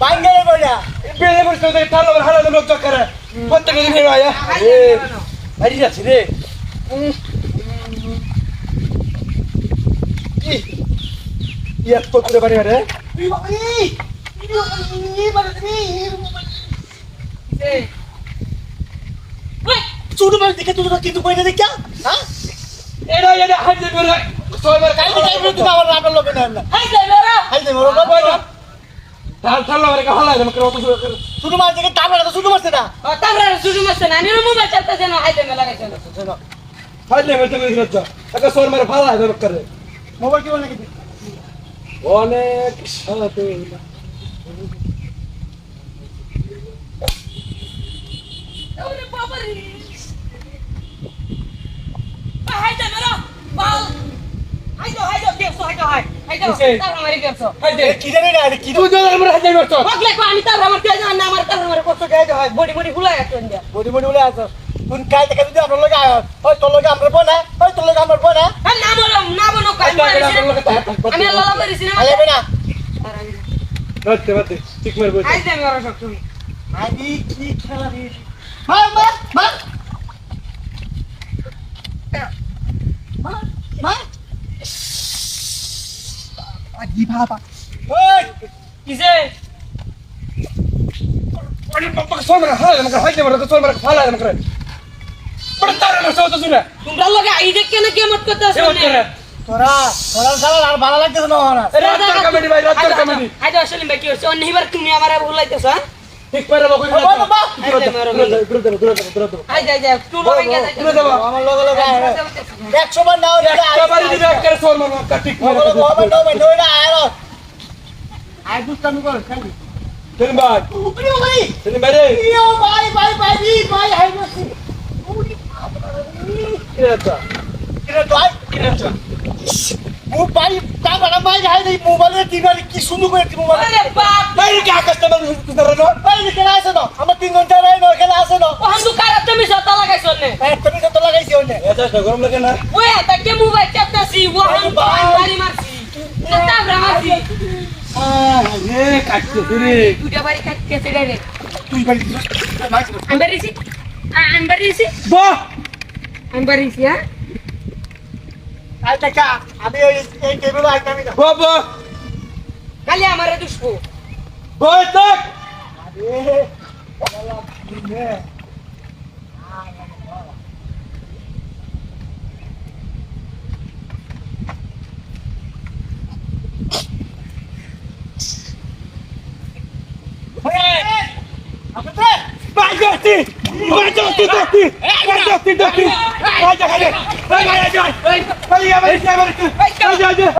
বাঙ্গালে বইলা বেলে বসে তো তালো হালা লোক চক্করে প্রত্যেক দিন হেরা আয়া এ আই যাচ্ছে রে কি ইয়া তো করে বাড়ি রে ছোট মাছ দেখে তুমি কিন্তু কইনা দেখা হ্যাঁ এরা এরা হাইতে বেরে সবার কাল থেকে তুমি আমার রান্না লবে না হাই দে মোর বাবা তাল তালো রে হালা দে মকে অত ছোট মাছ দেখে তারপরে তো ছোট মাছ না হাইলে মেতে কই দিছ একটা সর মারে ফালা দে করে মোবাইল কি বলে কি অনেক সাথে হাইতে কি জানি না কি তুই তো আমরা হাইতে করছ বডি বডি বলে আছো তুই কাল থেকে যদি আমরা লগে আয় ওই তোর লগে আমরা বনা ওই তোর লগে আমরা বনা আইবে না বাতে বাতে ঠিক মার বই আদি কি খেলা রে মার মার মার মার আদি বাবা ওই অনেক বাবা সর মারে হালা দে মকে হাইতে মারে তো সর মারে ফালা দে মকে বড় তার না সও তো শুনে তোরা তোরা সারা আর ভালো লাগতেছ না ওরা রাত কমেডি ভাই রাত কমেডি ঠিক করে বকই বাবা আমার লগে লগে আয় 100 বার নাও রে সবার দিবে করে সর মার ঠিক লগে লগে হবে নাও ভাই নইরা আয় আয় দুষ্টামি কর খালি সেলিম ভাই উপরে ভাই সেলিম ভাই রে ইয়ো ভাই ভাই ভাই ভাই হাই বসি কিরাটা এটা তো আই কিরাটা ও ভাই কাগড়া ভাই হাই এই মোবাইলে দিবালি কি সুন্দর করে কি মোবাইল ভাই কি আকাশ তো তুই না ভাই কেন আসে না আমার 3 ঘন্টা রাই না কেন আসে না তুমি তো লাগাইছি ওনে এটা গরম লাগে না এ কাটতে রে তুই ভাই বাহ আই টাকা আমি এই টেবিল আইতামি না বাবা খালি আমারে দুষ্পু বই তক আরে বলা দিনে ভাই জতি ভাই জতি ভাই